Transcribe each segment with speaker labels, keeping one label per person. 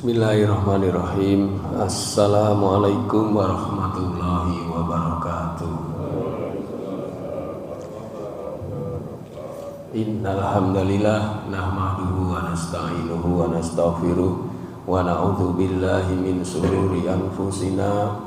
Speaker 1: Bismillahirrahmanirrahim. Assalamualaikum warahmatullahi wabarakatuh. Innal hamdalillah nahmaduhu wa nasta'inuhu wa nastaghfiruh wa na'udzu billahi min shururi anfusina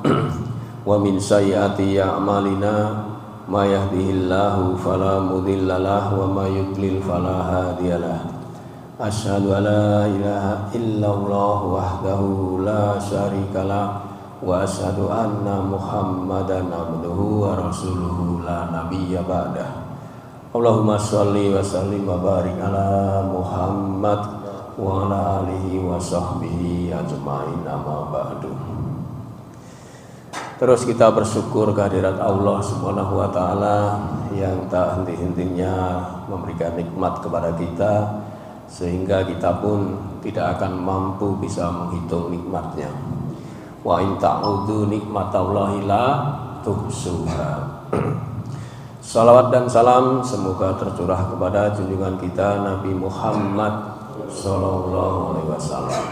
Speaker 1: wa min sayyiati a'malina may yahdihillahu fala mudhillalah wa may yudlil fala hadiyalah. Asyhadu an la ilaha illallah wahdahu la syarikalah wa asyhadu anna Muhammadan abduhu wa rasuluhu la nabiyya ba'dah. Allahumma shalli wa sallim wa barik ala Muhammad wa ala alihi wa sahbihi ajma'in, amma ba'du. Terus kita bersyukur kehadirat Allah Subhanahu wa taala yang tak henti-hentinya memberikan nikmat kepada kita, sehingga kita pun tidak akan mampu bisa menghitung nikmatnya. Wa in ta'udzu nikmatallahi la tuhsuha. Salawat dan salam semoga tercurah kepada junjungan kita Nabi Muhammad sallallahu alaihi wasallam.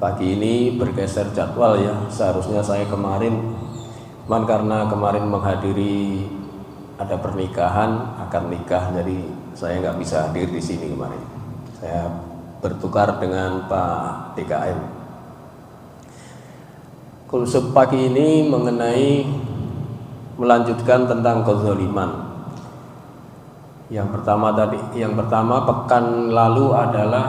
Speaker 1: Pagi ini bergeser jadwal ya. Seharusnya saya kemarin, karena kemarin menghadiri ada pernikahan, akan nikah, jadi saya nggak bisa hadir di sini kemarin. Saya bertukar dengan Pak DKM. Kulsub pagi ini mengenai melanjutkan tentang kezaliman. Yang pertama pekan lalu adalah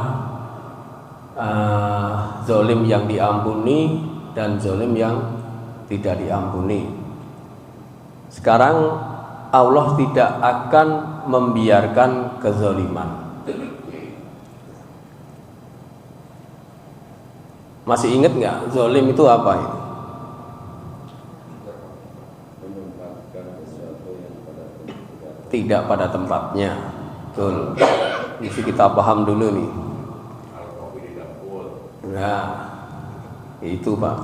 Speaker 1: zalim yang diampuni dan zalim yang tidak diampuni. Sekarang Allah tidak akan membiarkan kezaliman. Masih ingat nggak zalim itu apa itu? Tidak pada tempatnya. Betul. Mesti kita paham dulu nih. Nah, itu Pak.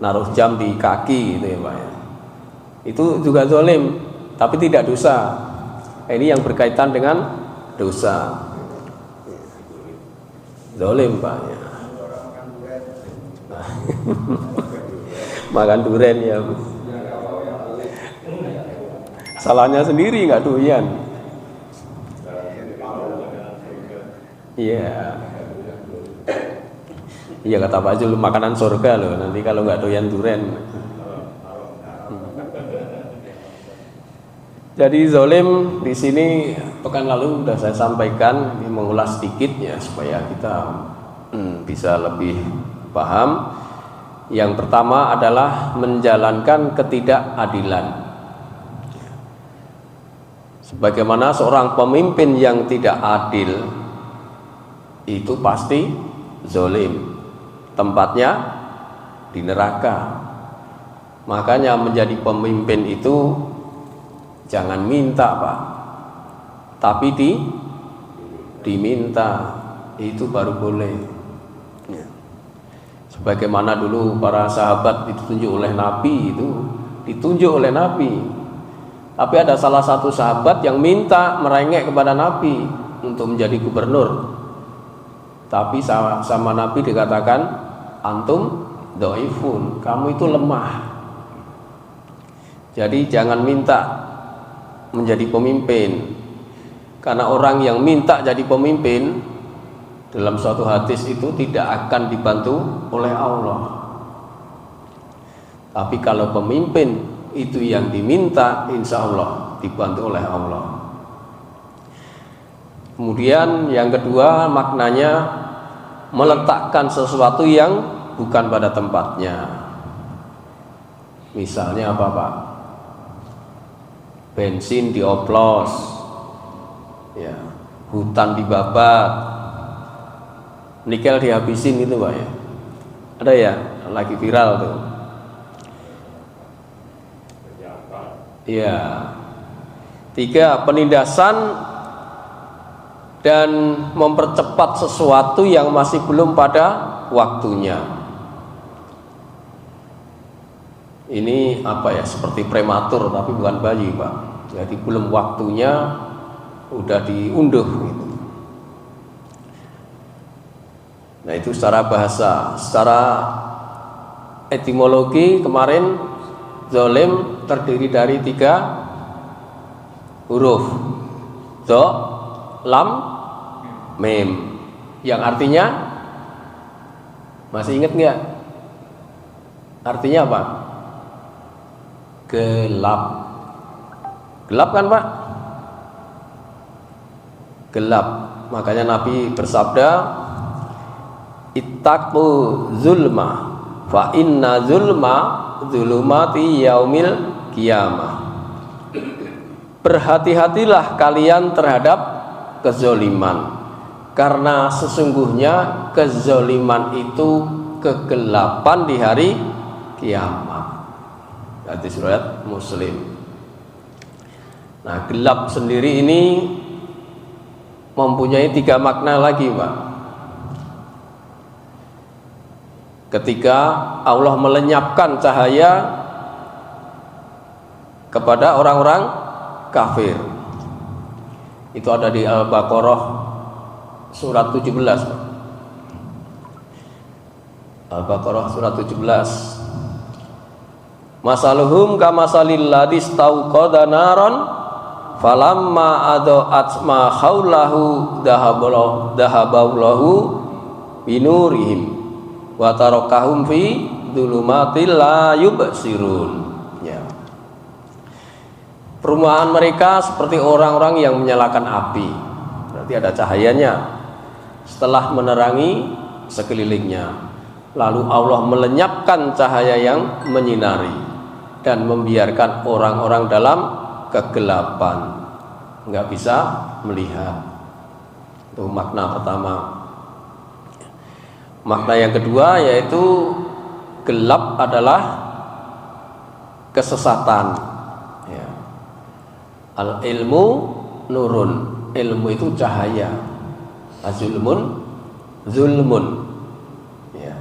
Speaker 1: Naruh jam di kaki gitu ya Pak ya. Itu juga zalim, tapi tidak dosa. Ini yang berkaitan dengan dosa. Zalim Pak ya. Makan durian ya. Salahnya sendiri, nggak doyan. Iya. Iya kata Pak Jul, makanan surga loh. Nanti kalau nggak doyan durian. Jadi zalim di sini pekan lalu sudah saya sampaikan, mengulas sedikit ya supaya kita bisa lebih paham. Yang pertama adalah menjalankan ketidakadilan. Sebagaimana seorang pemimpin yang tidak adil itu pasti zalim. Tempatnya di neraka. Makanya menjadi pemimpin itu jangan minta Pak, tapi diminta, itu baru boleh ya. Sebagaimana dulu para sahabat ditunjuk oleh Nabi, tapi ada salah satu sahabat yang minta merengek kepada Nabi untuk menjadi gubernur, tapi sama Nabi dikatakan antum dhaifun, kamu itu lemah. Jadi jangan minta menjadi pemimpin, karena orang yang minta jadi pemimpin dalam suatu hadis itu tidak akan dibantu oleh Allah. Tapi kalau pemimpin itu yang diminta, insya Allah dibantu oleh Allah. Kemudian yang kedua maknanya meletakkan sesuatu yang bukan pada tempatnya. Misalnya apa Pak? Bensin dioplos, ya, hutan dibabat, nikel dihabisin itu Pak ya. Ada ya, lagi viral tuh. Ya. 3, penindasan dan mempercepat sesuatu yang masih belum pada waktunya. Ini apa ya, seperti prematur tapi bukan bayi Pak. Jadi belum waktunya udah diunduh gitu. Nah itu secara bahasa. Secara etimologi kemarin zolim terdiri dari 3 huruf, zo, lam, mim, yang artinya masih ingat nggak? Artinya apa? Gelap. Gelap kan Pak? Gelap. Makanya Nabi bersabda, ittaqu zulma fa inna zulma zulumati yaumil qiyamah. Berhati-hatilah kalian terhadap kezoliman, karena sesungguhnya kezoliman itu kegelapan di hari kiamat. Hadis riwayat Muslim. Nah, gelap sendiri ini mempunyai 3 makna lagi, Pak. Ketika Allah melenyapkan cahaya kepada orang-orang kafir. Itu ada di Al-Baqarah surat 17. Al-Baqarah surat 17. Masaluhum kamasalil ladzi istauqada naron falamma adaat ma haulahu dahaballahu binurihim wa tarakahum fi dzulumatil la yubsirun. Ya. Perumpamaan mereka seperti orang-orang yang menyalakan api. Berarti ada cahayanya setelah menerangi sekelilingnya. Lalu Allah melenyapkan cahaya yang menyinari dan membiarkan orang-orang dalam kegelapan, nggak bisa melihat. Itu makna pertama. Makna yang kedua yaitu gelap adalah kesesatan. Ya. Al ilmu nurun, ilmu itu cahaya. Azulmun zulmun. Ya.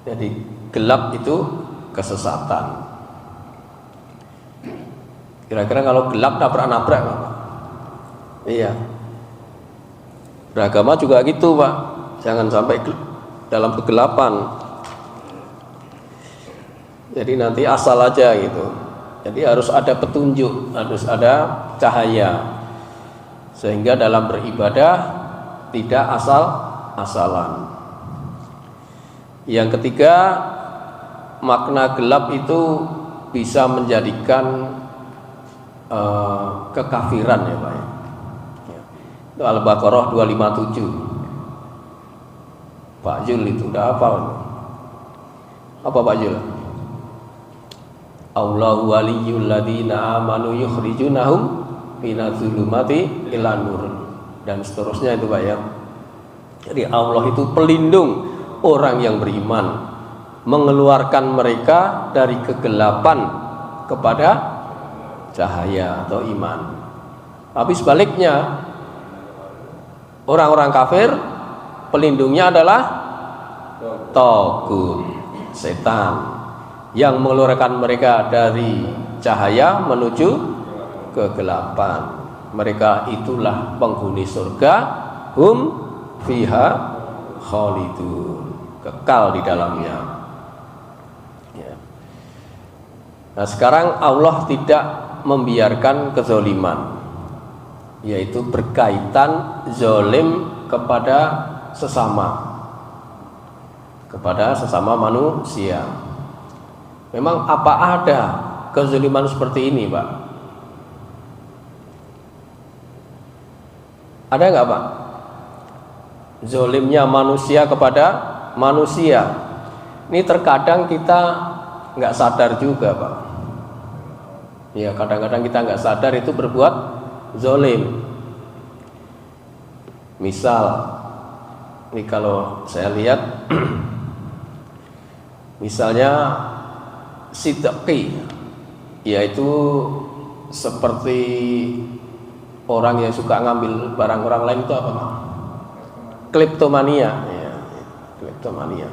Speaker 1: Jadi gelap itu kesesatan. Kira-kira kalau gelap nabrak-nabrak Pak? Iya. Beragama juga gitu Pak. Jangan sampai dalam kegelapan. Jadi nanti asal aja gitu. Jadi harus ada petunjuk, harus ada cahaya. Sehingga dalam beribadah tidak asal-asalan. Yang ketiga, makna gelap itu bisa menjadikan kekafiran ya Pak ya. Itu Al-Baqarah 257. Pak Jul itu udah hafal. Apa Pak Jul? Allahu waliyul ladzina amanu yukhrijunahum minadz-dzulumati ilan nur, dan seterusnya itu Pak ya. Jadi Allah itu pelindung orang yang beriman, mengeluarkan mereka dari kegelapan kepada cahaya atau iman. Tapi sebaliknya, orang-orang kafir pelindungnya adalah tagut, setan, yang mengeluarkan mereka dari cahaya menuju kegelapan. Mereka itulah penghuni surga, hum fiha khalidun, kekal di dalamnya. Ya. Nah sekarang Allah tidak membiarkan kezoliman, yaitu berkaitan zolim kepada sesama manusia. Memang apa ada kezoliman seperti ini Pak? Ada nggak Pak? Zolimnya manusia kepada manusia. Ini terkadang kita nggak sadar juga Pak. Ya kadang-kadang kita nggak sadar itu berbuat zolim. Misal, ini kalau saya lihat, misalnya sidqi, yaitu seperti orang yang suka ngambil barang orang lain, itu apa Pak? Kleptomania, ya, kleptomania.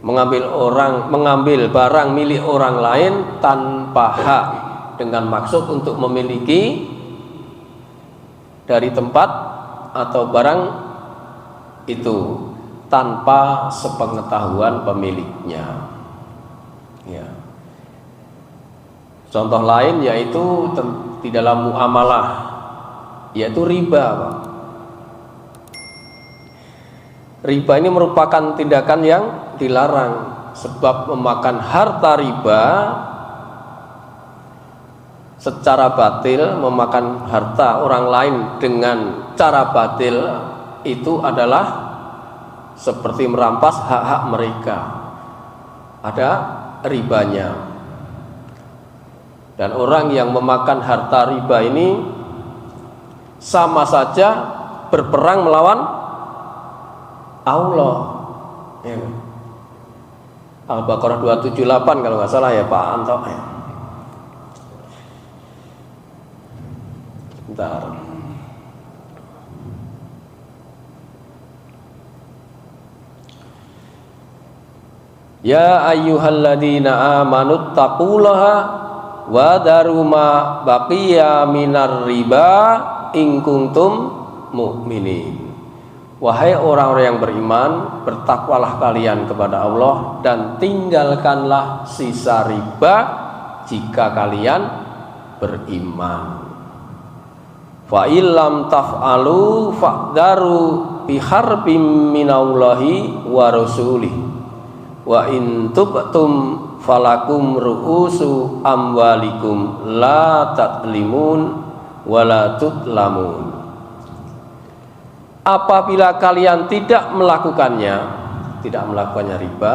Speaker 1: Mengambil barang milik orang lain tanpa hak dengan maksud untuk memiliki dari tempat atau barang itu tanpa sepengetahuan pemiliknya. Ya. Contoh lain yaitu di dalam muamalah, yaitu riba, Pak. Riba ini merupakan tindakan yang dilarang, sebab memakan harta riba secara batil, memakan harta orang lain dengan cara batil itu adalah seperti merampas hak-hak mereka. Ada ribanya. Dan orang yang memakan harta riba ini sama saja berperang melawan Allah. Ya. Al-Baqarah 278 kalau nggak salah ya Pak Anto. Bentar. Ya ayyuhalladzina amanu taqullaha wa daru ma baqiya minar riba in kuntum mu'minin. Wahai orang-orang yang beriman, bertakwalah kalian kepada Allah dan tinggalkanlah sisa riba jika kalian beriman. Fa illam taf'alu fa'daru biharbim minallahi wa rasulih wa in tubtum falakum ru'usu amwalikum la tatlimun wa la tutlamun. Apabila kalian tidak melakukannya riba,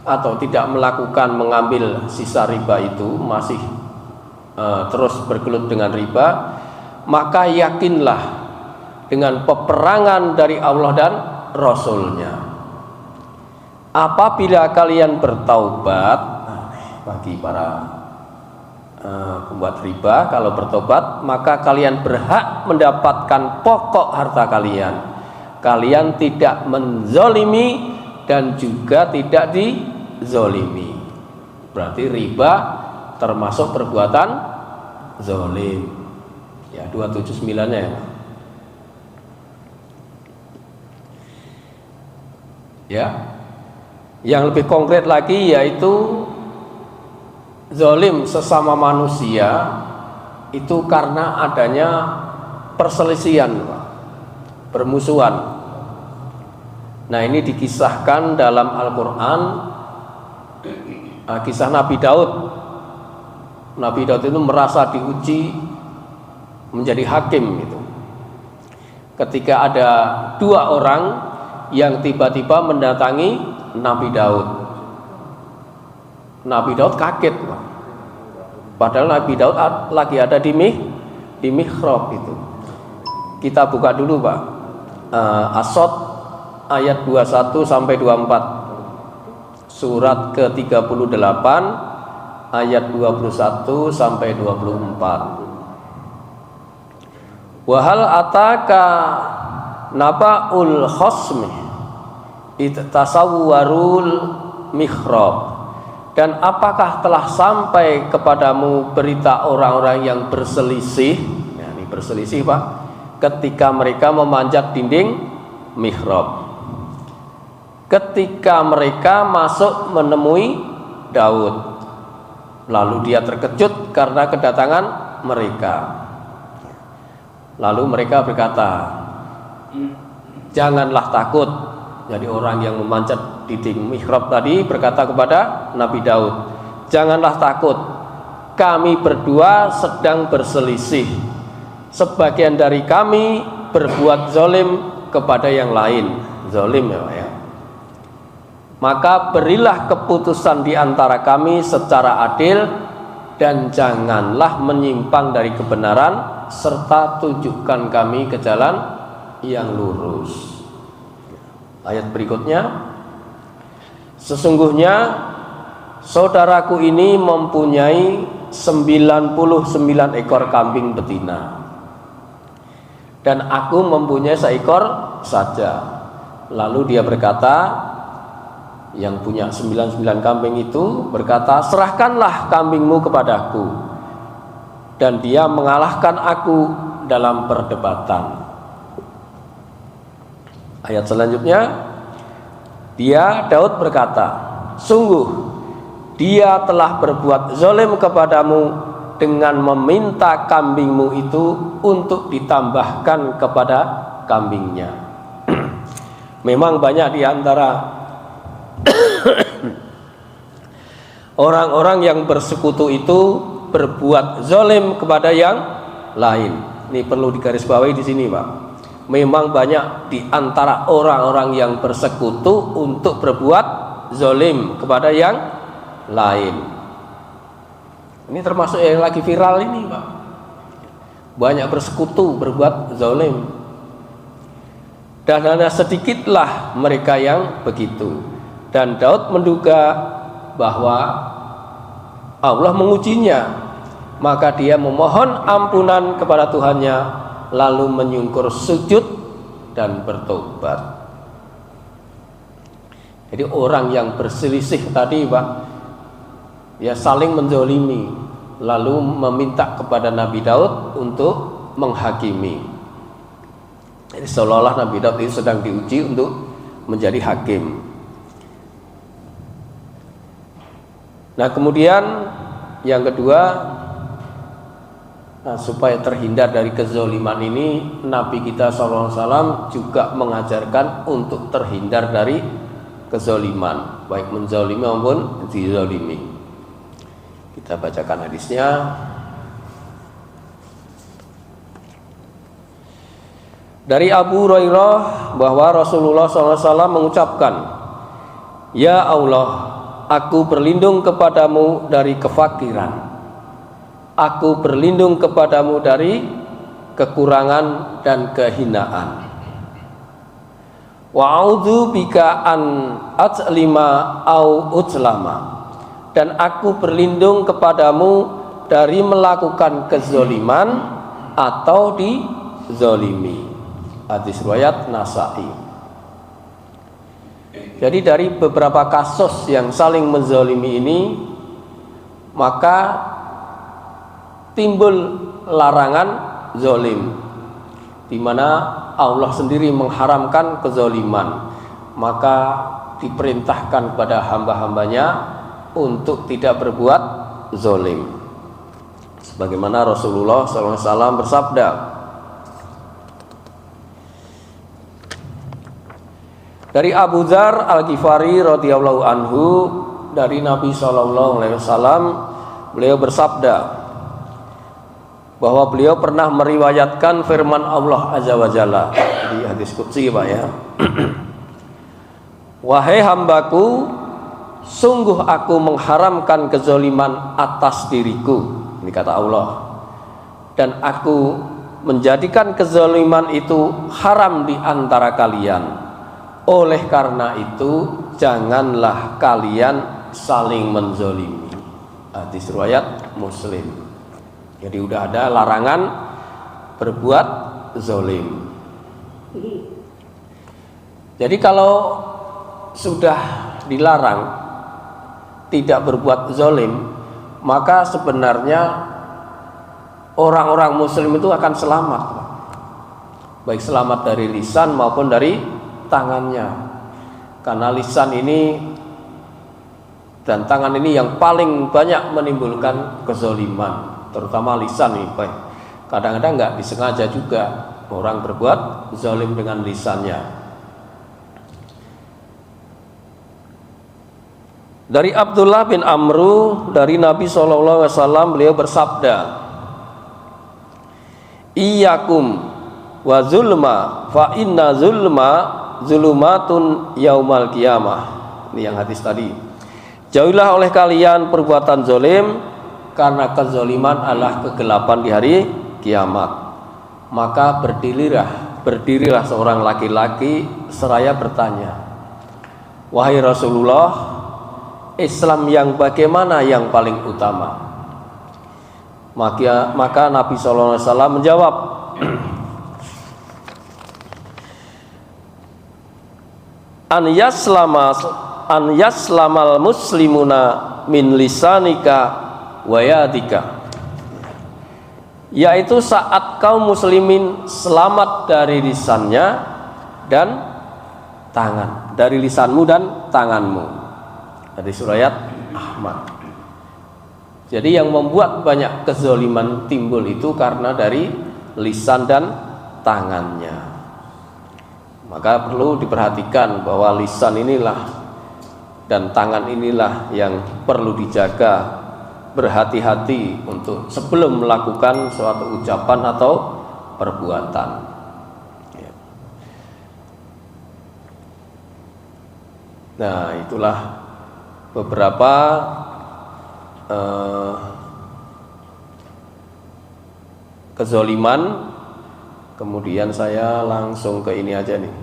Speaker 1: atau tidak melakukan mengambil sisa riba itu, masih terus bergelut dengan riba, maka yakinlah dengan peperangan dari Allah dan Rasul-Nya. Apabila kalian bertaubat, bagi para pembuat riba, kalau bertobat maka kalian berhak mendapatkan pokok harta kalian. Kalian tidak menzolimi dan juga tidak dizolimi. Berarti riba termasuk perbuatan zolim. Ya, 279-nya ya. Ya. Yang lebih konkret lagi yaitu zalim sesama manusia itu karena adanya perselisihan, permusuhan. Nah, ini dikisahkan dalam Al-Quran, kisah Nabi Daud. Nabi Daud itu merasa diuji menjadi hakim gitu. Ketika ada dua orang yang tiba-tiba mendatangi Nabi Daud. Nabi Daud kaget, padahal Nabi Daud lagi ada di mihrab itu. Kita buka dulu Pak, As-Sod ayat 21 sampai 24, surat ke-38 ayat 21 sampai 24. Wahal ataka naba'ul khosmi tasawwarul mihrab, dan apakah telah sampai kepadamu berita orang-orang yang berselisih, ya, ini berselisih Pak, ketika mereka memanjat dinding mihrab, ketika mereka masuk menemui Daud, lalu dia terkejut karena kedatangan mereka. Lalu mereka berkata, janganlah takut. Jadi orang yang memanjat dinding mihrab tadi berkata kepada Nabi Daud, janganlah takut, kami berdua sedang berselisih. Sebagian dari kami berbuat zalim kepada yang lain. Zalim ya. Maka berilah keputusan di antara kami secara adil, dan janganlah menyimpang dari kebenaran, serta tunjukkan kami ke jalan yang lurus. Ayat berikutnya, sesungguhnya saudaraku ini mempunyai 99 ekor kambing betina, dan aku mempunyai seekor saja. Lalu dia berkata, yang punya 99 kambing itu berkata, serahkanlah kambingmu kepadaku. Dan dia mengalahkan aku dalam perdebatan. Ayat selanjutnya, Daud berkata, sungguh dia telah berbuat zalim kepadamu dengan meminta kambingmu itu untuk ditambahkan kepada kambingnya. Memang banyak di antara orang-orang yang bersekutu itu berbuat zalim kepada yang lain. Ini perlu digarisbawahi di sini, Pak. Memang banyak di antara orang-orang yang bersekutu untuk berbuat zalim kepada yang lain. Ini termasuk yang lagi viral ini, Pak. Banyak bersekutu berbuat zalim. Dan hanya sedikitlah mereka yang begitu. Dan Daud menduga bahwa Allah mengujinya, maka dia memohon ampunan kepada Tuhannya, lalu menyungkur sujud dan bertobat. Jadi orang yang berselisih tadi, Pak, ya saling menzalimi, lalu meminta kepada Nabi Daud untuk menghakimi. Jadi seolah-olah Nabi Daud itu sedang diuji untuk menjadi hakim. Nah, kemudian yang kedua, supaya terhindar dari kezaliman ini, Nabi kita SAW juga mengajarkan untuk terhindar dari kezaliman, baik menzalimi maupun dizalimi. Kita bacakan hadisnya. Dari Abu Hurairah bahwa Rasulullah SAW mengucapkan, ya Allah, aku berlindung kepadamu dari kefakiran. Aku berlindung kepadamu dari kekurangan dan kehinaan. Wa a'udzu bika an atlima au utlama. Dan aku berlindung kepadamu dari melakukan kezaliman atau dizalimi. Hadis riwayat Nasa'i. Jadi dari beberapa kasus yang saling menzalimi ini, maka timbul larangan zalim, di mana Allah sendiri mengharamkan kezaliman. Maka diperintahkan kepada hamba-hambanya untuk tidak berbuat zalim. Sebagaimana Rasulullah SAW bersabda, dari Abu Dzar Al-Ghifari radhiyallahu anhu, dari Nabi SAW, beliau bersabda bahwa beliau pernah meriwayatkan firman Allah Azza wa Jalla di hadis qudsi, Pak, ya. Wahai hambaku, sungguh aku mengharamkan kezaliman atas diriku, ini kata Allah, dan aku menjadikan kezaliman itu haram di antara kalian. Oleh karena itu, janganlah kalian saling menzalimi. Hadis riwayat Muslim. Jadi udah ada larangan berbuat zalim. Jadi kalau sudah dilarang tidak berbuat zalim, maka sebenarnya orang-orang muslim itu akan selamat, baik selamat dari lisan maupun dari tangannya. Karena lisan ini dan tangan ini yang paling banyak menimbulkan kezaliman, terutama lisan ini. Kadang-kadang nggak disengaja juga orang berbuat zalim dengan lisannya. Dari Abdullah bin Amru, dari Nabi SAW, beliau bersabda, Iyyakum wa zulma fa inna zulma zulumatun yaumal qiyamah. Ini yang hadis tadi. Jauhilah oleh kalian perbuatan zalim, karena kezaliman adalah kegelapan di hari kiamat. Maka berdirilah seorang laki-laki seraya bertanya, wahai Rasulullah, Islam yang bagaimana yang paling utama? Maka Nabi SAW menjawab, an yaslamal muslimuna min lisanika wa yadika, yaitu saat kaum muslimin selamat dari lisannya dan tangan, dari lisanmu dan tanganmu. Dari riwayat Ahmad. Jadi yang membuat banyak kezaliman timbul itu karena dari lisan dan tangannya. Maka perlu diperhatikan bahwa lisan inilah dan tangan inilah yang perlu dijaga, berhati-hati untuk sebelum melakukan suatu ucapan atau perbuatan. Nah, itulah beberapa kezaliman. Kemudian saya langsung ke ini aja nih.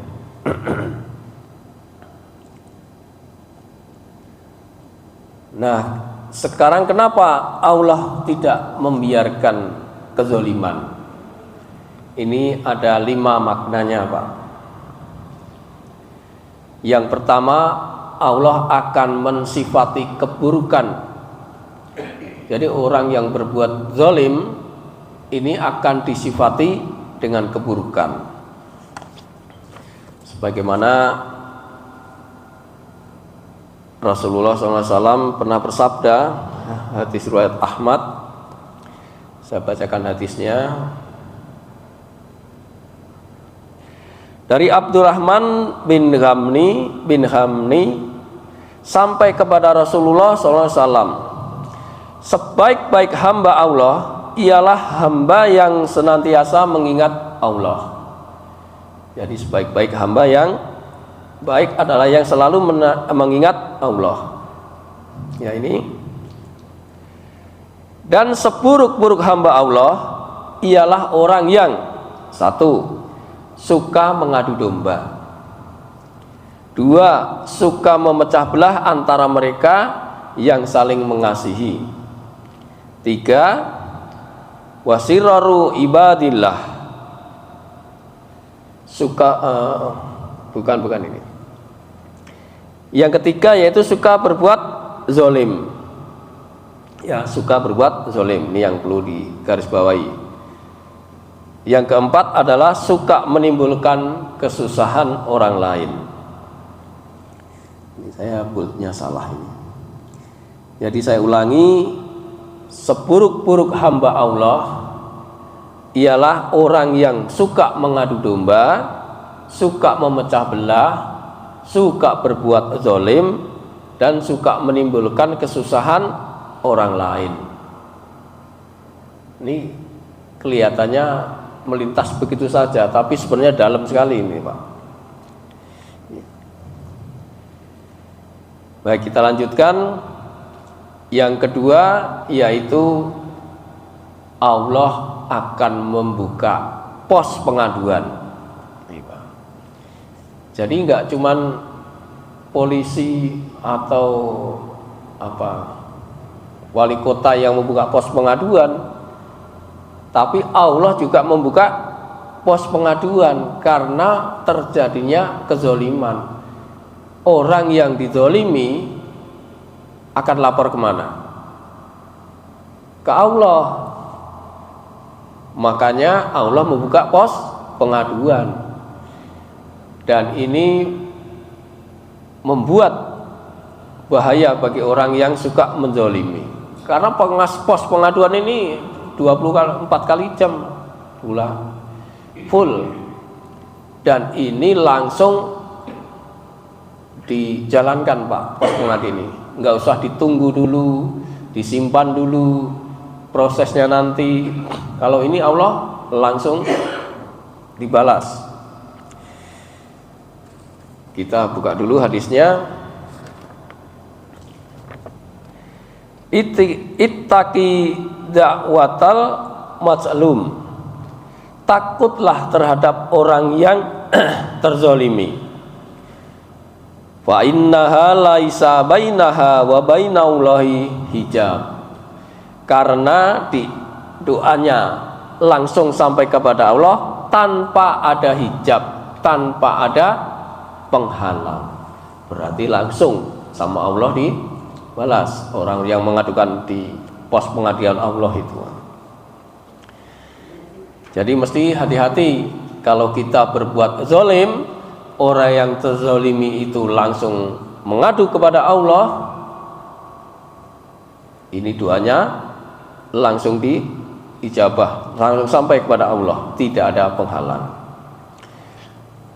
Speaker 1: Nah, sekarang kenapa Allah tidak membiarkan kezaliman? Ini ada 5 maknanya, Pak. Yang pertama, Allah akan mensifati keburukan. Jadi orang yang berbuat zalim ini akan disifati dengan keburukan. Sebagaimana Rasulullah SAW pernah bersabda, hadis riwayat Ahmad. Saya bacakan hadisnya. Dari Abdurrahman bin Hamni sampai kepada Rasulullah SAW, sebaik-baik hamba Allah ialah hamba yang senantiasa mengingat Allah. Jadi sebaik-baik hamba yang baik adalah yang selalu mengingat Allah. Ya, ini. Dan seburuk-buruk hamba Allah ialah orang yang satu, suka mengadu domba. 2, suka memecah belah antara mereka yang saling mengasihi. 3, wasiraru ibadillah. Suka bukan ini. Yang ketiga yaitu suka berbuat zalim. Ya, suka berbuat zalim. Ini yang perlu digarisbawahi. Yang keempat adalah suka menimbulkan kesusahan orang lain. Ini saya boldnya salah ini. Jadi saya ulangi, seburuk-buruk hamba Allah ialah orang yang suka mengadu domba, suka memecah belah, suka berbuat zalim, dan suka menimbulkan kesusahan orang lain. Ini kelihatannya melintas begitu saja, tapi sebenarnya dalam sekali ini, Pak. Baik, kita lanjutkan. Yang kedua yaitu Allah akan membuka pos pengaduan. Jadi enggak cuman polisi atau wali kota yang membuka pos pengaduan, tapi Allah juga membuka pos pengaduan karena terjadinya kezoliman. Orang yang dizolimi akan lapor kemana? Ke Allah. Makanya Allah membuka pos pengaduan. Dan ini membuat bahaya bagi orang yang suka menzolimi. Karena pos pengaduan ini 24 kali jam pula full, dan ini langsung dijalankan, Pak, pos pengaduan ini. Nggak usah ditunggu dulu, disimpan dulu prosesnya nanti. Kalau ini Allah langsung dibalas. Kita buka dulu hadisnya. Ittaqi da'watal mazlum. Takutlah terhadap orang yang terzolimi. Fa innaha laisa bainaha wa bainaullahi hijab. Karena di doanya langsung sampai kepada Allah tanpa ada hijab, tanpa ada penghalang. Berarti langsung sama Allah dibalas orang yang mengadukan di pos pengaduan Allah itu. Jadi mesti hati-hati kalau kita berbuat zalim, orang yang terzalimi itu langsung mengadu kepada Allah, ini doanya langsung diijabah, langsung sampai kepada Allah, tidak ada penghalang.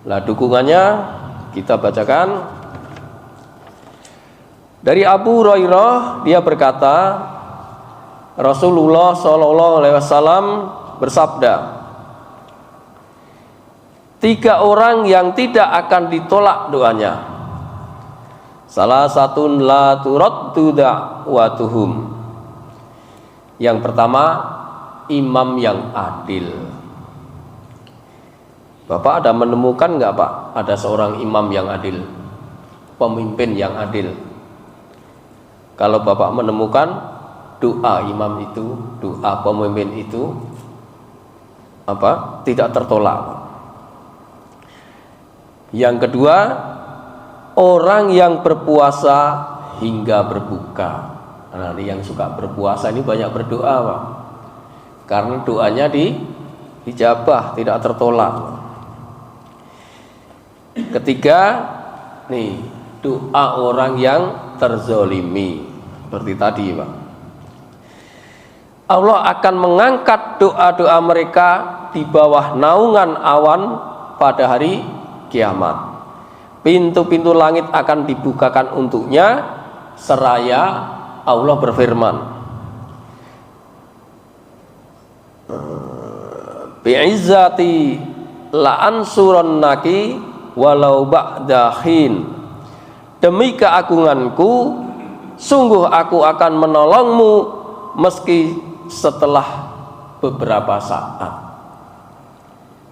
Speaker 1: Nah, dukungannya kita bacakan dari Abu Hurairah, dia berkata, Rasulullah SAW bersabda, 3 orang yang tidak akan ditolak doanya. Salah satu la turaddu da'watuhum. Yang pertama, imam yang adil. Bapak ada menemukan nggak Pak, ada seorang imam yang adil, pemimpin yang adil? Kalau Bapak menemukan, doa imam itu, doa pemimpin itu apa? Tidak tertolak. Yang kedua, orang yang berpuasa hingga berbuka. Nah, ini yang suka berpuasa ini banyak berdoa, Pak. Karena doanya dijabah, tidak tertolak. Ketiga, nih, doa orang yang terzolimi. Seperti tadi, Pak. Allah akan mengangkat doa-doa mereka di bawah naungan awan pada hari kiamat. Pintu-pintu langit akan dibukakan untuknya seraya Allah berfirman, bi'izzati la'ansurannaki walau ba'da khin. Demi keagunganku, sungguh aku akan menolongmu meski setelah beberapa saat.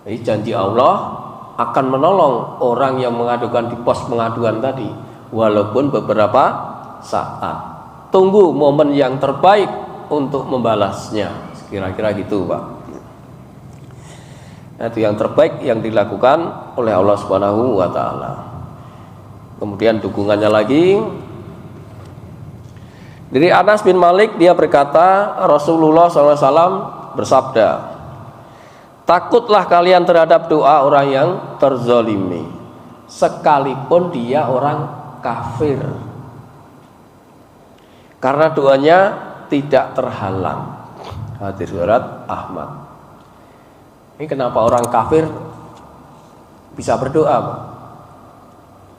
Speaker 1: Jadi janji Allah akan menolong orang yang mengadukan di pos pengaduan tadi, walaupun beberapa saat. Tunggu momen yang terbaik untuk membalasnya. Kira-kira gitu, Pak. Nah, itu yang terbaik yang dilakukan oleh Allah Subhanahu wa taala. Kemudian dukungannya lagi dari Anas bin Malik, dia berkata, Rasulullah SAW bersabda, takutlah kalian terhadap doa orang yang terzalimi, sekalipun dia orang kafir, karena doanya tidak terhalang. Hadis riwayat Ahmad. Ini kenapa orang kafir bisa berdoa, Pak?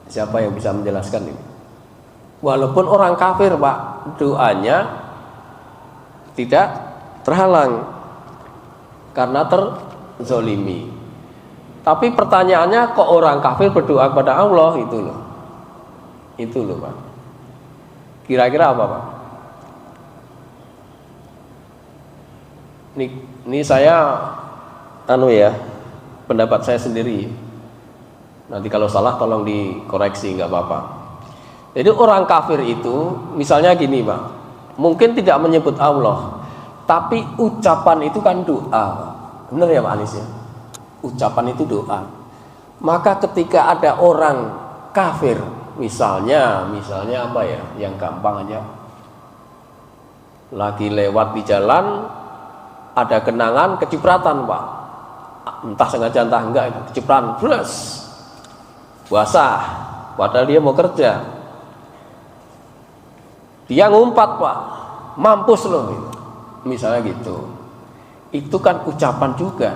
Speaker 1: Siapa yang bisa menjelaskan ini? Walaupun orang kafir, Pak, doanya tidak terhalang karena terzolimi. Tapi pertanyaannya, kok orang kafir berdoa kepada Allah? Itu loh Pak. Kira-kira apa, Pak? Ini saya pendapat saya sendiri. Nanti kalau salah tolong dikoreksi, nggak apa-apa. Jadi orang kafir itu misalnya gini, Pak, mungkin tidak menyebut Allah, tapi ucapan itu kan doa, Pak. Benar ya Pak Anis ya? Ucapan itu doa. Maka ketika ada orang kafir, misalnya apa ya, yang gampang aja, lagi lewat di jalan, ada genangan kecipratan, Pak, entah sengaja entah enggak, itu kecipratan, plus basah, padahal dia mau kerja, dia ngumpat, Pak, mampus loh, misalnya gitu. Itu kan ucapan juga.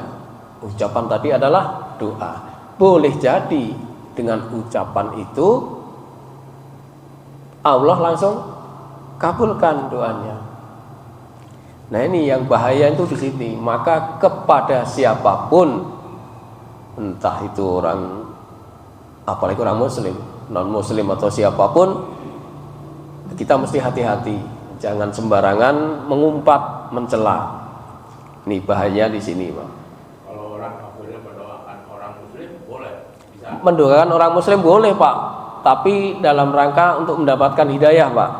Speaker 1: Ucapan tadi adalah doa. Boleh jadi dengan ucapan itu Allah langsung kabulkan doanya. Nah, ini yang bahaya itu di sini. Maka kepada siapapun, entah itu orang, apalagi orang muslim, non muslim atau siapapun, kita mesti hati-hati, jangan sembarangan mengumpat, mencela. Ini bahaya di sini, Pak.
Speaker 2: Kalau orang kafirnya mendoakan orang muslim boleh, bisa.
Speaker 1: Mendoakan orang muslim boleh, Pak, tapi dalam rangka untuk mendapatkan hidayah, Pak.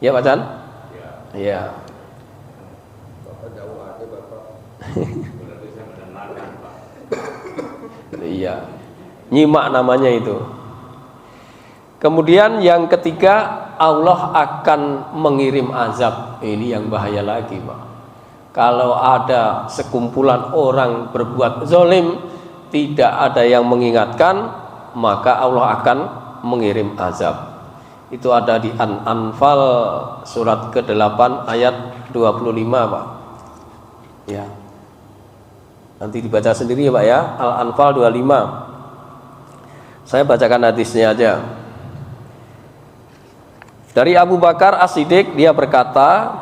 Speaker 1: Ya, Pak Chan? Iya.
Speaker 2: Bapak jauh aja, Bapak. Berarti saya mendengarkan, Pak.
Speaker 1: Iya. Nyimak namanya itu. Kemudian yang ketiga, Allah akan mengirim azab. Ini yang bahaya lagi, Pak. Kalau ada sekumpulan orang berbuat zalim, tidak ada yang mengingatkan, maka Allah akan mengirim azab. Itu ada di An-Anfal surat ke-8 ayat 25, Pak. Ya. Nanti dibaca sendiri ya, Pak ya. Al-Anfal 25. Saya bacakan hadisnya aja. Dari Abu Bakar As-Siddiq, dia berkata,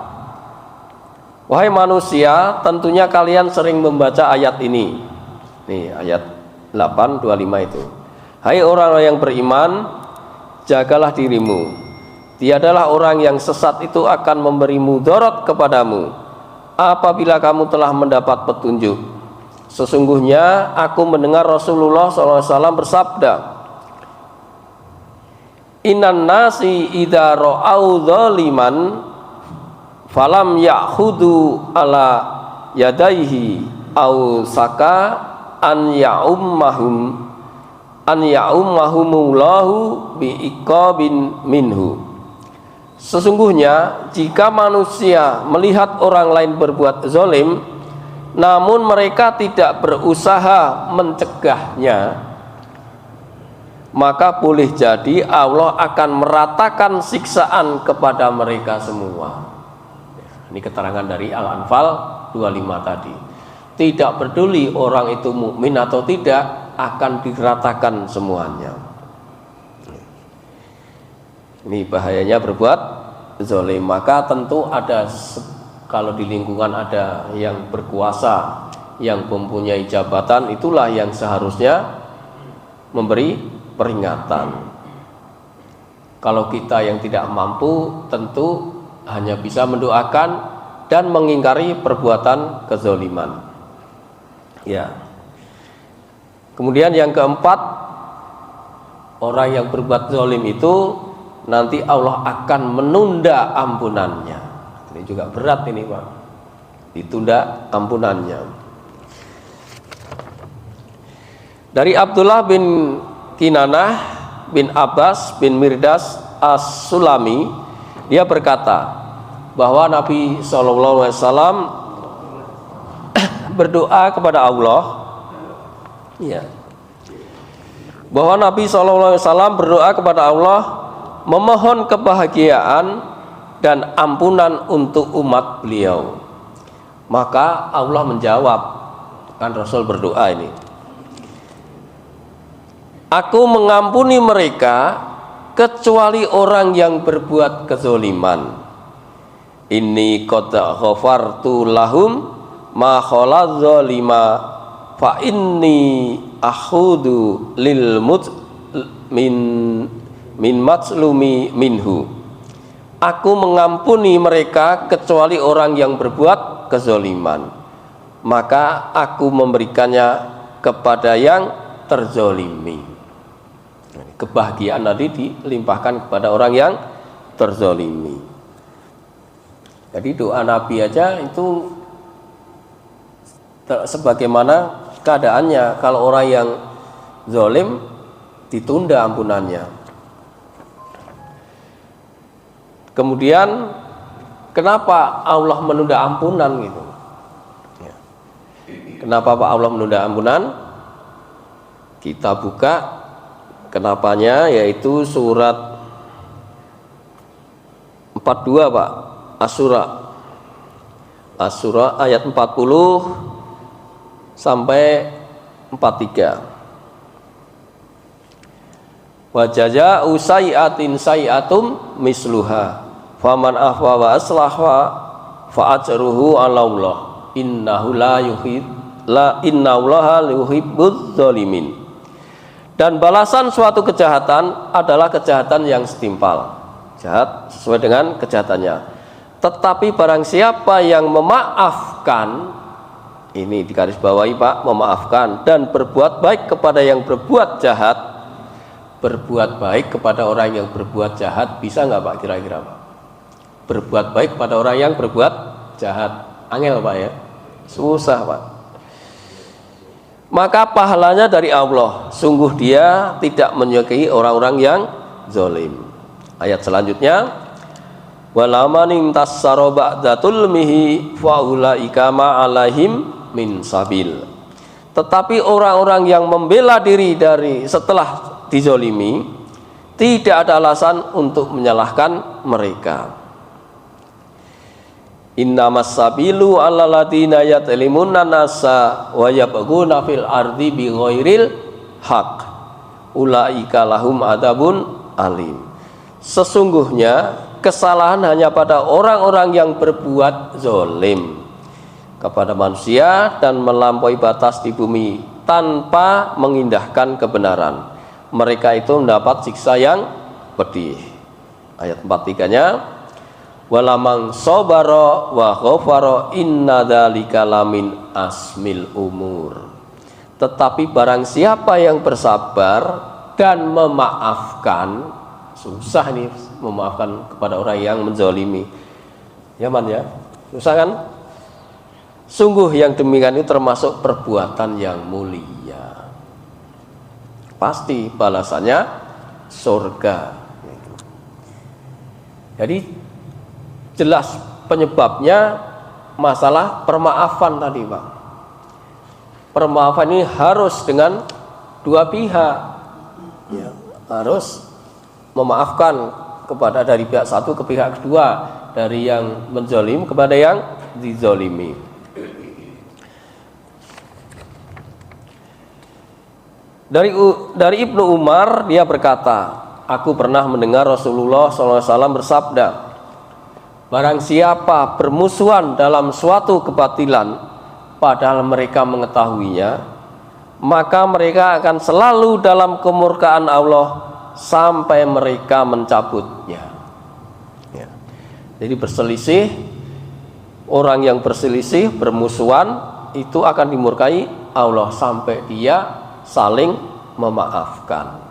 Speaker 1: wahai manusia, tentunya kalian sering membaca ayat ini. Nih, ayat 8:25 itu. Hai orang yang beriman, jagalah dirimu. Tiadalah orang yang sesat itu akan memberi mudarat kepadamu apabila kamu telah mendapat petunjuk. Sesungguhnya aku mendengar Rasulullah SAW bersabda, Innan nasi idza ra'au dzaliman falam ya'khudu ala yadaihi au saka an ya'ummahumullahu bi'iqabin minhu. Sesungguhnya jika manusia melihat orang lain berbuat zalim namun mereka tidak berusaha mencegahnya, maka boleh jadi Allah akan meratakan siksaan kepada mereka semua. Ini keterangan dari Al-Anfal 25 tadi. Tidak peduli orang itu mukmin atau tidak, akan diratakan semuanya. Ini bahayanya berbuat zalim. Maka tentu ada, kalau di lingkungan ada yang berkuasa, yang mempunyai jabatan, itulah yang seharusnya memberi peringatan. Kalau kita yang tidak mampu, tentu hanya bisa mendoakan dan mengingkari perbuatan kezaliman. Ya. Kemudian yang keempat, orang yang berbuat zalim itu nanti Allah akan menunda ampunannya. Ini juga berat ini, Pak. Ditunda ampunannya. Dari Abdullah bin Kinanah bin Abbas bin Mirdas As-Sulami, dia berkata bahwa Nabi SAW berdoa kepada Allah, ya, bahwa Nabi SAW berdoa kepada Allah memohon kebahagiaan dan ampunan untuk umat beliau. Maka Allah menjawab, kan Rasul berdoa ini, aku mengampuni mereka kecuali orang yang berbuat kezaliman. Inni qad ghafartu lahum ma khala zalima fa inni akhudu lil min matslumi minhu. Aku mengampuni mereka kecuali orang yang berbuat kezaliman, maka aku memberikannya kepada yang terzalimi. Kebahagiaan tadi dilimpahkan kepada orang yang terzalimi. Jadi doa Nabi aja itu sebagaimana keadaannya. Kalau orang yang zalim ditunda ampunannya. Kemudian kenapa Allah menunda ampunan gitu? Ya. Kenapa Pak Allah menunda ampunan? Kita buka kenapanya, yaitu surat 42, Pak. Asy-Syura ayat 40 sampai 43. Wa jazaa'u sayyi'atin sayyi'atum misluha faman ahwa wa aslaha fa ajruhu 'ala Allah innahu innallaha la yuhibbudz zalimin. Dan balasan suatu kejahatan adalah kejahatan yang setimpal, jahat sesuai dengan kejahatannya. Tetapi barang siapa yang memaafkan, ini digarisbawahi Pak, memaafkan dan berbuat baik kepada yang berbuat jahat. Berbuat baik kepada orang yang berbuat jahat, bisa nggak Pak kira-kira Pak? Berbuat baik pada orang yang berbuat jahat, angel Pak ya, susah Pak. Maka pahalanya dari Allah, sungguh Dia tidak menyukai orang-orang yang zalim. Ayat selanjutnya, walamanim tassaro ba'datul mihi fa ulaika ma alaihim min sabil. Tetapi orang-orang yang membela diri dari setelah dizolimi tidak ada alasan untuk menyalahkan mereka. Innamas sabilu 'alal ladzina yatlimuna nasa wa yabghuna fil ardi bighairil haq ulaika lahum adzabun alim. Sesungguhnya kesalahan hanya pada orang-orang yang berbuat zalim kepada manusia dan melampaui batas di bumi tanpa mengindahkan kebenaran. Mereka itu mendapat siksa yang pedih. Ayat 43-nya, walamang sobaro wa ghafara inna dzalika lamin asmil umur. Tetapi barang siapa yang bersabar dan memaafkan, susah nih memaafkan kepada orang yang menzalimi. Ya man ya, susah kan? Sungguh yang demikian itu termasuk perbuatan yang mulia. Pasti balasannya surga. Jadi jelas penyebabnya masalah permaafan tadi, Pak. Permaafan ini harus dengan dua pihak, ya, harus memaafkan kepada dari pihak satu ke pihak kedua, dari yang menzalim kepada yang dizalimi. Dari Ibnu Umar, dia berkata, aku pernah mendengar Rasulullah SAW bersabda, barang siapa bermusuhan dalam suatu kebatilan padahal mereka mengetahuinya, maka mereka akan selalu dalam kemurkaan Allah sampai mereka mencabutnya. Ya. Jadi berselisih, orang yang berselisih, bermusuhan itu akan dimurkai Allah sampai dia saling memaafkan.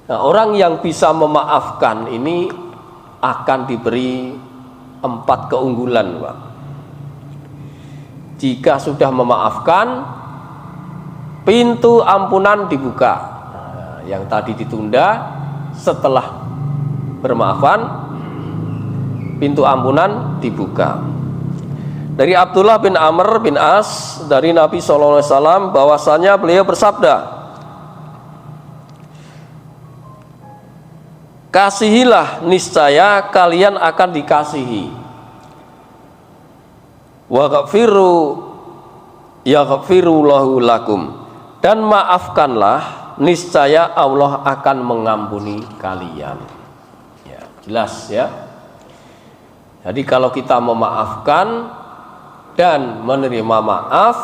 Speaker 1: Nah, orang yang bisa memaafkan ini akan diberi 4 keunggulan, Pak. Jika sudah memaafkan, pintu ampunan dibuka. Nah, yang tadi ditunda, setelah bermaafan, pintu ampunan dibuka. Dari Abdullah bin Amr bin As dari Nabi SAW bahwasanya beliau bersabda, kasihilah niscaya kalian akan dikasihi, wa ghaffiru yaghfirullahu lakum, dan maafkanlah niscaya Allah akan mengampuni kalian. Ya, jelas ya. Jadi kalau kita memaafkan dan menerima maaf,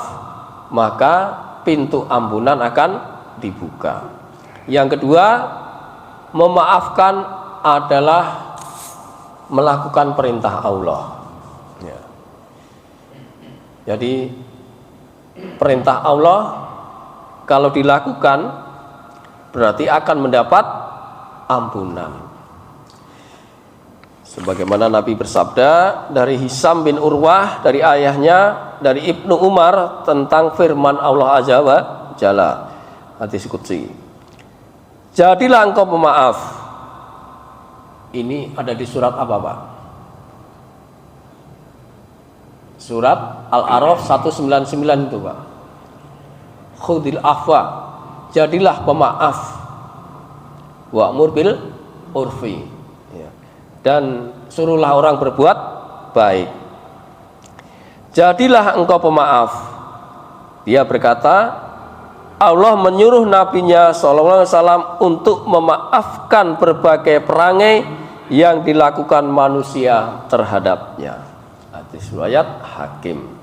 Speaker 1: maka pintu ampunan akan dibuka. Yang kedua, memaafkan adalah melakukan perintah Allah. Ya. Jadi perintah Allah kalau dilakukan berarti akan mendapat ampunan. Sebagaimana Nabi bersabda dari Hisam bin Urwah dari ayahnya dari Ibnu Umar tentang firman Allah Azza wa Jalla, hadis qudsi, jadilah engkau pemaaf. Ini ada di surat apa, Pak? Surat Al-A'raf 199 itu, Pak. Khudil afwa, jadilah pemaaf, wa'mur bil urfi, dan suruhlah orang berbuat baik. Jadilah engkau pemaaf. Dia berkata, Allah menyuruh nabinya SAW untuk memaafkan berbagai perangai yang dilakukan manusia terhadapnya. Hadis riwayat Hakim.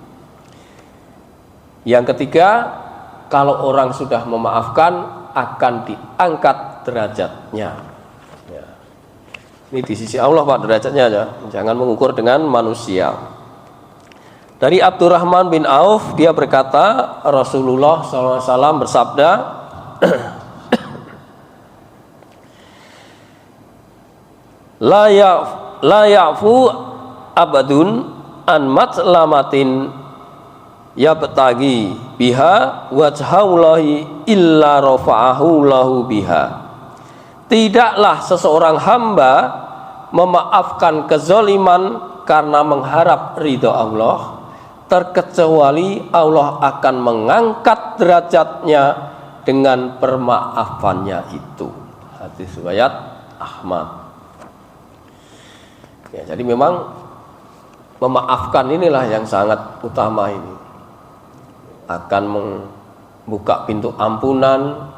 Speaker 1: Yang ketiga, kalau orang sudah memaafkan akan diangkat derajatnya. Ini di sisi Allah, Pak, derajatnya ya. Jangan mengukur dengan manusia. Dari Abdurrahman bin Auf, dia berkata, Rasulullah SAW bersabda, la ya'fu abadun an matlamatin yabtagi biha wajhallahi illa rafa'ahu lahu biha. Tidaklah seseorang hamba memaafkan kezaliman karena mengharap ridha Allah, terkecuali Allah akan mengangkat derajatnya dengan permaafannya itu. Hadis riwayat Ahmad. Ya, jadi memang memaafkan inilah yang sangat utama ini. Akan membuka pintu ampunan,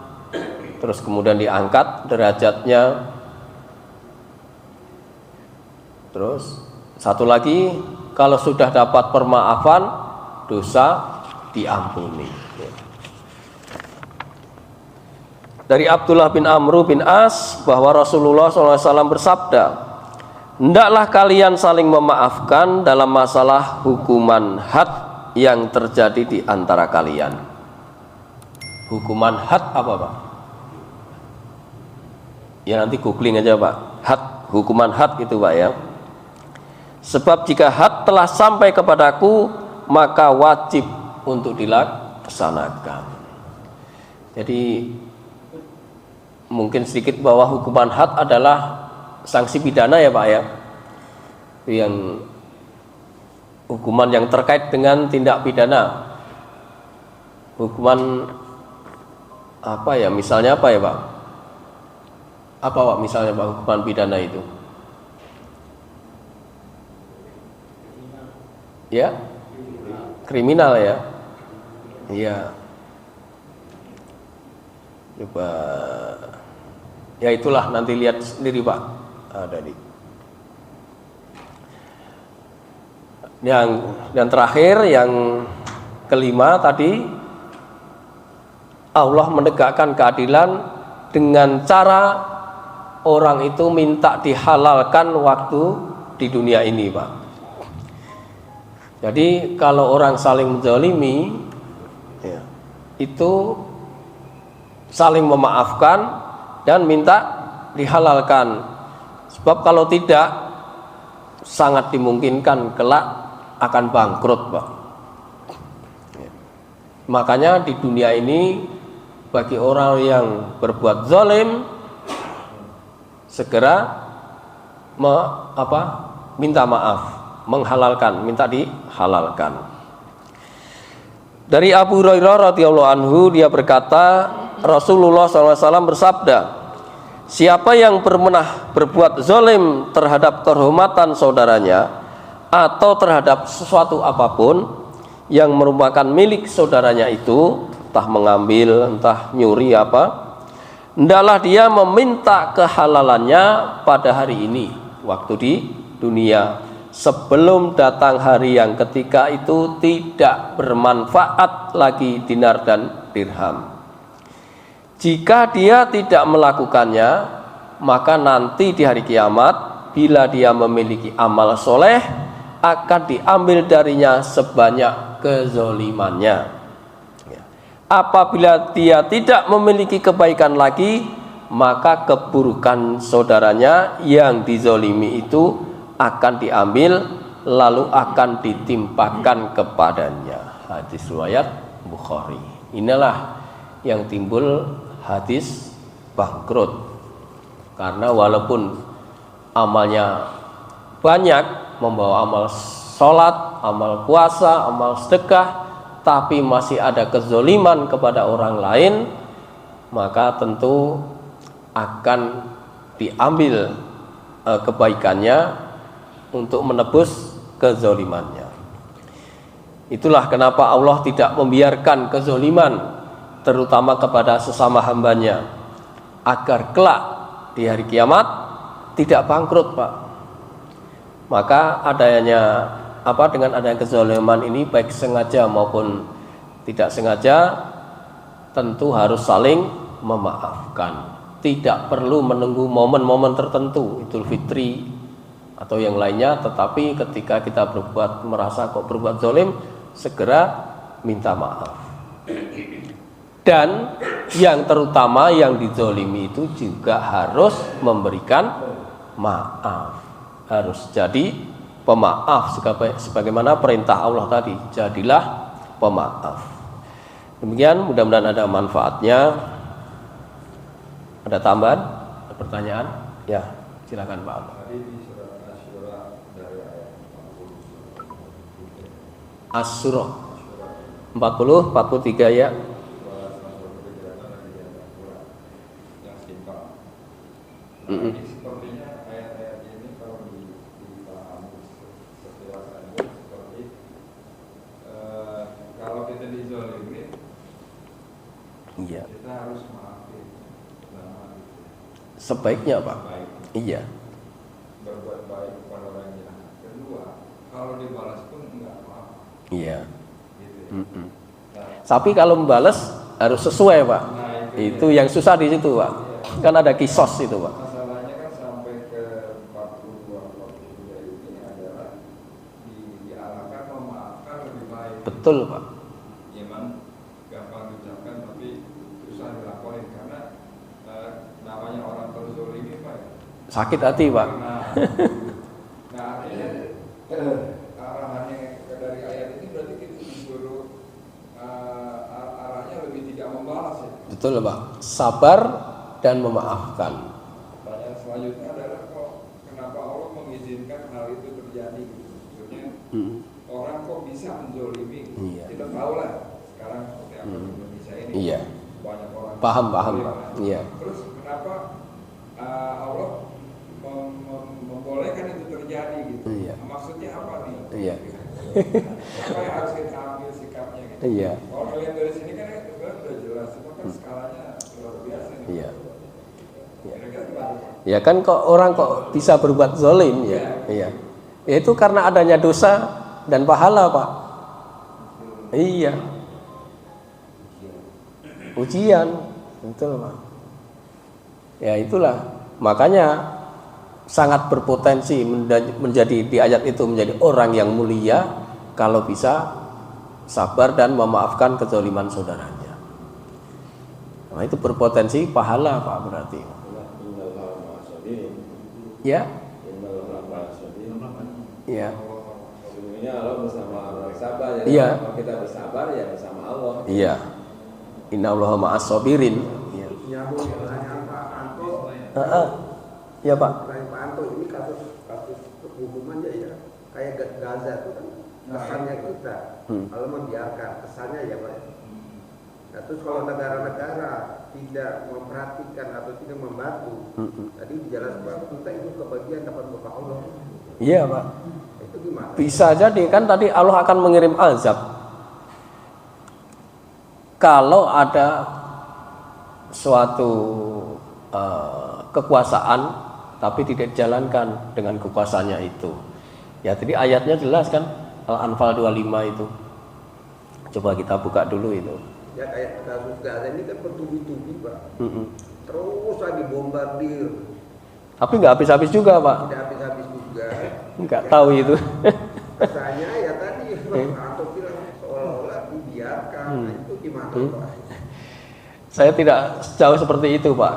Speaker 1: terus kemudian diangkat derajatnya. Terus satu lagi, kalau sudah dapat permaafan, dosa diampuni. Dari Abdullah bin Amr bin As bahwa Rasulullah SAW bersabda, hendaklah kalian saling memaafkan dalam masalah hukuman had yang terjadi di antara kalian. Hukuman had apa, Pak? Ya nanti googling aja, Pak. Had, hukuman had itu, Pak, ya. Sebab jika had telah sampai kepadaku, maka wajib untuk dilaksanakan. Jadi mungkin sedikit bahwa hukuman had adalah sanksi pidana ya Pak ya, yang hukuman yang terkait dengan tindak pidana. Hukuman apa ya, misalnya apa ya Pak? Apa Pak misalnya Pak hukuman pidana itu? Ya, kriminal ya. Iya. Coba. Ya itulah, nanti lihat sendiri Pak. Ada di. Yang terakhir, yang kelima tadi, Allah menegakkan keadilan dengan cara orang itu minta dihalalkan waktu di dunia ini Pak. Jadi kalau orang saling menzalimi ya, itu saling memaafkan dan minta dihalalkan. Sebab kalau tidak, sangat dimungkinkan kelak akan bangkrut Pak. Makanya di dunia ini bagi orang yang berbuat zalim segera minta maaf, menghalalkan, minta dihalalkan. Dari Abu Hurairah radhiyallahu anhu, dia berkata, Rasulullah SAW bersabda, siapa yang berbuat zalim terhadap kehormatan saudaranya atau terhadap sesuatu apapun yang merupakan milik saudaranya itu, entah mengambil, entah nyuri apa, hendaklah dia meminta kehalalannya pada hari ini, waktu di dunia, sebelum datang hari yang ketika itu tidak bermanfaat lagi dinar dan dirham. Jika dia tidak melakukannya, maka nanti di hari kiamat, bila dia memiliki amal soleh, akan diambil darinya sebanyak kezolimannya. Apabila dia tidak memiliki kebaikan lagi, maka keburukan saudaranya yang dizolimi itu akan diambil, lalu akan ditimpakan kepadanya. Hadis riwayat Bukhari. Inilah yang timbul hadis bangkrut, karena walaupun amalnya banyak, membawa amal sholat, amal puasa, amal sedekah, tapi masih ada kezoliman kepada orang lain, maka tentu akan diambil kebaikannya untuk menebus kezolimannya. Itulah kenapa Allah tidak membiarkan kezoliman, terutama kepada sesama hambanya, agar kelak di hari kiamat tidak bangkrut Pak. Maka dengan adanya kezaliman ini, baik sengaja maupun tidak sengaja, tentu harus saling memaafkan. Tidak perlu menunggu momen-momen tertentu, Idul Fitri atau yang lainnya, tetapi ketika kita merasa kok berbuat zalim, segera minta maaf. Dan yang terutama yang dizalimi itu juga harus memberikan maaf, harus jadi pemaaf, sebagaimana perintah Allah tadi, jadilah pemaaf. Demikian, mudah-mudahan ada manfaatnya. Ada tambahan? Ada pertanyaan? Ya, silakan Pak. Asy-Syura 40 43 ya.
Speaker 2: Ini sepertinya ayat-ayat ini kalau dipahami sesuasanya seperti kalau kita dizalimin,
Speaker 1: Iya.
Speaker 2: kita harus maafin. Nah,
Speaker 1: Sebaiknya Pak.
Speaker 2: baik,
Speaker 1: Iya.
Speaker 2: berbuat baik kepada orang yang jahat. Kedua, kalau dibalas pun enggak maaf.
Speaker 1: Iya.
Speaker 2: Gitu ya.
Speaker 1: Mm-mm.
Speaker 2: Nah,
Speaker 1: Tapi kalau membalas harus sesuai Pak.
Speaker 2: nah,
Speaker 1: Itu yang susah di situ Pak. Kan ada kisos itu Pak.
Speaker 2: masalahnya kan sampai ke 42 ini adalah diarahkan memaafkan lebih baik.
Speaker 1: Betul Pak.
Speaker 2: Memang gampang diucapkan tapi susah dilakukan karena namanya orang terzolimi Pak.
Speaker 1: Sakit hati Pak.
Speaker 2: Nah artinya arahannya dari ayat ini berarti kita disuruh arahnya lebih tidak membalas ya.
Speaker 1: Betul Pak. Sabar dan memaafkan.
Speaker 2: Pertanyaan selanjutnya adalah kenapa Allah mengizinkan hal itu terjadi gitu. Maksudnya orang kok bisa menzolimi gitu.
Speaker 1: Iya.
Speaker 2: Kita tahu lah sekarang seperti apa di Indonesia ini.
Speaker 1: Iya.
Speaker 2: Banyak orang
Speaker 1: Paham Pak.
Speaker 2: menzolimi.
Speaker 1: Iya.
Speaker 2: Terus kenapa Allah membolehkan itu terjadi gitu.
Speaker 1: Iya.
Speaker 2: Maksudnya apa nih?
Speaker 1: Iya.
Speaker 2: Apa yang harus kita ambil sikapnya gitu.
Speaker 1: Iya.
Speaker 2: Kalau lihat dari sini kan sebenarnya sudah jelas, cuma kan skalanya luar biasa nih.
Speaker 1: Iya.
Speaker 2: Kira-kira gimana Pak?
Speaker 1: Ya kan kok orang kok bisa berbuat zalim ya? Iya. Ya, itu karena adanya dosa dan pahala Pak. Iya. Ujian, betul Pak. Ya itulah. Makanya sangat berpotensi menjadi di ayat itu menjadi orang yang mulia kalau bisa sabar dan memaafkan kezaliman saudaranya. Nah, itu berpotensi pahala Pak berarti. Ya. Ya.
Speaker 2: Sebenarnya Allah bersama orang sabar. Jadi
Speaker 1: Iya.
Speaker 2: kalau kita bersabar ya bersama Allah.
Speaker 1: Iya. Innallaha ma'as sabirin. Iya.
Speaker 3: Nyambung pertanyaan Pak Anto.
Speaker 1: Ya Pak.
Speaker 3: Pertanyaan Pak Anto ini kasus hukumannya ya kayak Gaza itu kan kesannya kita kalau membiarkan kesannya ya Pak. Nah terus kalau negara-negara tidak memperhatikan atau tidak membantu, tadi dijelaskan kita itu kebagian dapat berkah Allah.
Speaker 1: Iya Pak.
Speaker 3: Itu gimana?
Speaker 1: Bisa jadi kan tadi Allah akan mengirim azab kalau ada suatu kekuasaan tapi tidak dijalankan dengan kekuasaannya itu. Ya tadi ayatnya jelas kan Al-Anfal 25 itu. Coba kita buka dulu itu.
Speaker 3: Ya kayak kasus Gaza ini kan bertubi-tubi Pak. Terus lagi bombardir.
Speaker 1: Tapi nggak habis-habis juga Pak.
Speaker 3: Tidak habis-habis juga.
Speaker 1: Nggak tahu itu.
Speaker 3: Kesannya ya tadi Pak Anto bilang seolah-olah dibiarkan. Nah, itu gimana Pak?
Speaker 1: Saya tidak jauh seperti itu Pak.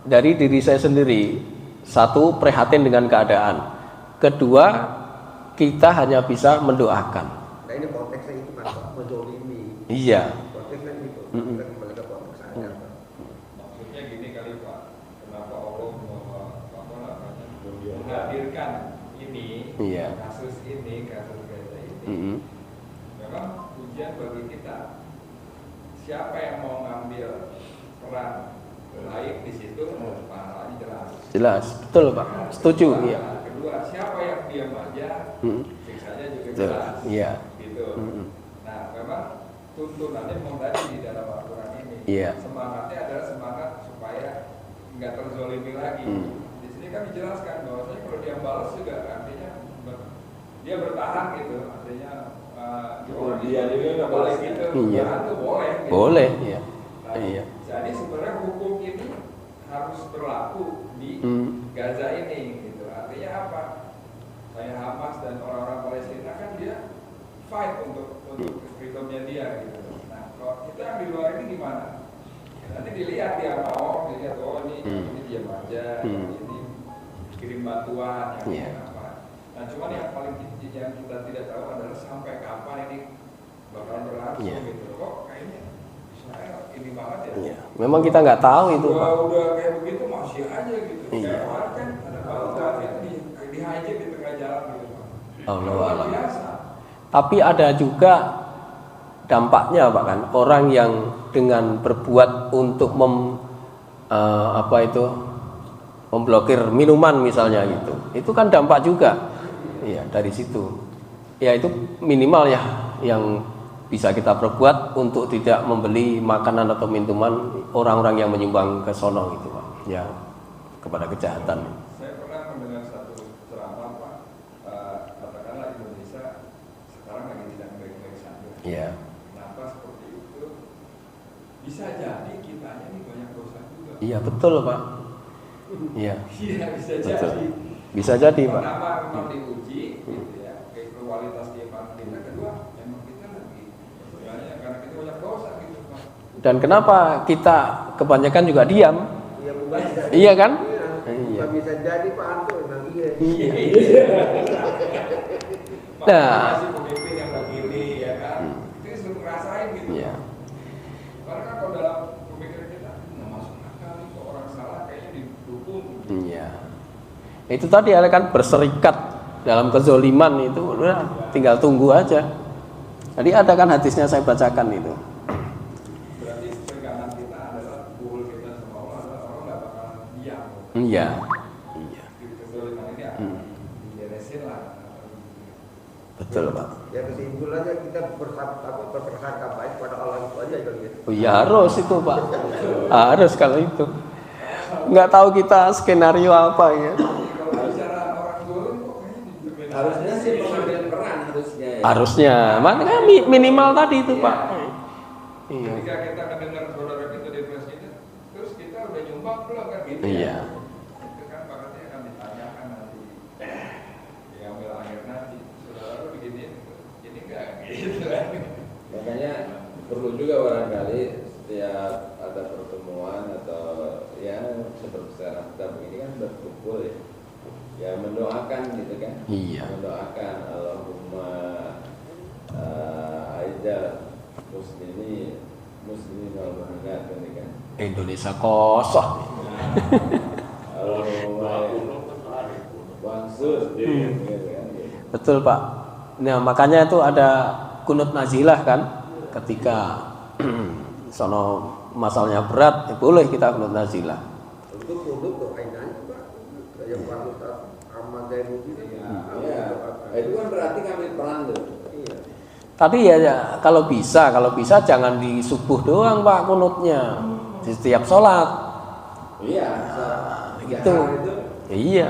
Speaker 1: Dari diri saya sendiri, satu prihatin dengan keadaan, kedua kita hanya bisa mendoakan.
Speaker 3: Nah ini konteksnya itu kan Pak, menzolimi.
Speaker 1: Iya.
Speaker 3: Konteksnya itu, kita kembali ke konteks aja Pak.
Speaker 2: Maksudnya gini kali Pak, kenapa Allah menghadirkan ini,
Speaker 1: Iya.
Speaker 2: kasus Gaza ini, memang ujian bagi kita. Siapa yang mau ngambil peran baik di situ, pahalanya jelas.
Speaker 1: Jelas, betul Pak. Setuju.
Speaker 2: Kedua,
Speaker 1: Iya.
Speaker 2: kedua, siapa yang diam aja, siksanya juga
Speaker 1: Betul.
Speaker 2: jelas.
Speaker 1: Iya.
Speaker 2: Gitu. Nah, memang tuntunannya memang tadi di dalam Al-Quran ini.
Speaker 1: Iya.
Speaker 2: Semangatnya adalah semangat supaya nggak terzolimi lagi. Di sini kan dijelaskan bahwasanya kalau dia balas juga artinya dia bertahan gitu. Artinya dia nggak boleh gitu.
Speaker 1: Iya.
Speaker 2: Itu boleh. Gitu.
Speaker 1: Boleh. Iya.
Speaker 2: Nah,
Speaker 1: Iya.
Speaker 2: jadi sebenarnya hukum ini harus berlaku di Gaza ini gitu. Artinya apa? Kayak Hamas dan orang-orang Palestina kan dia fight untuk freedomnya dia gitu. Nah, kalau kita yang di luar ini gimana? Nanti dilihat dia mau, dilihat ini diam aja, ini kirim bantuan yang apa. Nah, cuman yang paling yang kita tidak tahu adalah sampai kapan ini bakalan berlangsung gitu. Kok kayaknya saya ini banget ya.
Speaker 1: Iya. Memang kita nggak tahu itu Pak.
Speaker 2: Udah kayak begitu masih aja gitu.
Speaker 1: Iya.
Speaker 2: Kayak kemarin kan ada bantuan itu di hijack di tengah jalan gitu Pak.
Speaker 1: Allah
Speaker 2: Luar
Speaker 1: alam.
Speaker 2: biasa.
Speaker 1: Tapi ada juga dampaknya Pak kan, orang yang dengan berbuat untuk memblokir minuman misalnya gitu, itu kan dampak juga. Iya, dari situ. Ya itu minimal ya yang bisa kita perbuat untuk tidak membeli makanan atau minuman orang-orang yang menyumbang ke sono gitu Pak. Ya, kepada kejahatan.
Speaker 2: Saya pernah mendengar satu ceramah Pak, katakanlah Indonesia sekarang lagi tidak baik-baik saja.
Speaker 1: Iya.
Speaker 2: Kenapa seperti itu? Bisa jadi kitanya ini banyak dosa juga.
Speaker 1: Iya betul Pak. Iya.
Speaker 2: Iya bisa
Speaker 1: Betul.
Speaker 2: jadi.
Speaker 1: Bisa jadi Pak.
Speaker 2: Pertama memang diuji, gitu ya, kualitas iman kita. Kedua, memang kita lagi banyak karena kita banyak dosa gitu Pak.
Speaker 1: Dan kenapa kita kebanyakan juga diam?
Speaker 3: Iya, bukan bisa.
Speaker 1: Iya kan?
Speaker 3: Iya. Bisa jadi Pak Anto memang iya.
Speaker 2: Iya.
Speaker 1: Nah.
Speaker 2: Masih pemimpin yang begini ya kan, kita sudah ngerasain gitu.
Speaker 1: Iya.
Speaker 2: Karena kan kalau dalam pemikiran kita nggak masuk akal nih, kalau orang salah kayaknya didukung.
Speaker 1: Iya. Itu tadi ada kan berserikat dalam kezoliman itu udah tinggal tunggu aja. Jadi ada kan hadisnya saya bacakan itu.
Speaker 2: Berarti pegangan kita adalah goal kita sama Allah adalah orang nggak bakalan diam.
Speaker 1: Iya. Iya.
Speaker 2: Kezoliman ini akan diberesin lah.
Speaker 1: Betul Pak.
Speaker 3: Ya kesimpulannya kita berprasangka baik pada Allah itu aja kalau gitu.
Speaker 1: Oh, ya harus itu Pak. Harus kalau itu. Nggak tahu kita skenario apa ya.
Speaker 2: Kalau bicara orang goal kok kayaknya
Speaker 4: Harusnya sih mengambil peran harusnya ya.
Speaker 1: Harusnya. Makanya minimal tadi itu Pak. Iya.
Speaker 2: ketika kita mendengar saudara kita di presiden, terus kita udah nyumbang belum kan gitu
Speaker 1: Iya.
Speaker 2: ya? Itu kan makanya akan ditanyakan nanti, diambil akhir nanti, saudara lu begini, ini enggak gitu kan?
Speaker 4: Makanya perlu juga barangkali setiap ada pertemuan atau ya seperti sekarang kita begini kan berkumpul ya, ya mendoakan gitu kan?
Speaker 1: Iya.
Speaker 4: Mendoakan Allahumma aida muslimin wal mu'minat ini kan.
Speaker 1: Indonesia kosong.
Speaker 4: Allahumma wansur gitu kan.
Speaker 1: Betul Pak. Nah makanya itu ada kunut nazilah kan, ketika sono masalahnya berat, boleh kita kunut nazilah.
Speaker 3: Itu produk doainannya Pak. Kayak Pak Ustaz Ahmad Zainuddin.
Speaker 4: Ya, itu kan berarti ngambil peran tuh.
Speaker 3: Iya.
Speaker 1: Tapi ya kalau bisa jangan di subuh doang Pak kunutnya, di setiap sholat.
Speaker 4: Iya,
Speaker 1: Itu. Iya.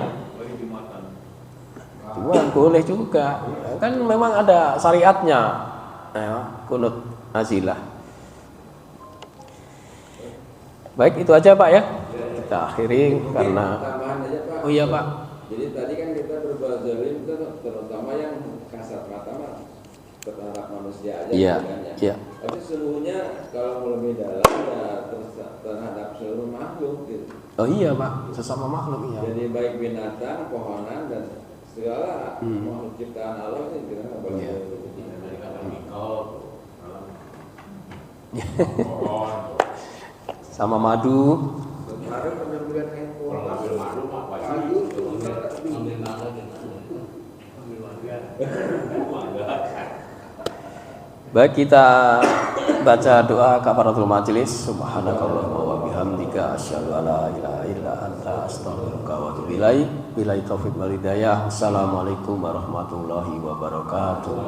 Speaker 1: Cuman boleh juga. Kan memang ada syariatnya. Ya, kunut nazilah. Baik itu aja Pak ya. Kita akhiri
Speaker 4: mungkin
Speaker 1: karena.
Speaker 4: tambahan aja Pak.
Speaker 1: Oh iya Pak.
Speaker 4: Jadi tadi kan kita berbuat zalim itu terutama yang kasat mata mah terhadap manusia aja
Speaker 1: Iya.
Speaker 4: kan ya.
Speaker 1: Iya.
Speaker 4: Tapi sesungguhnya kalau mau lebih dalam ya terhadap seluruh makhluk gitu.
Speaker 1: Oh iya Pak, sesama makhluk iya.
Speaker 4: Jadi baik binatang, pohonan dan segala makhluk ciptaan Allah sih kita nggak boleh.
Speaker 1: Iya. Sama madu.
Speaker 3: Kemarin penyembelihan handphone.
Speaker 1: Baik kita baca doa kafaratul majelis. Subhanakallahumma wa bihamdika asyhadu an la ilaha illa anta astaghfiruka wa atubu ilaik. Billahi taufiq wal hidayah. Assalamualaikum warahmatullahi wabarakatuh.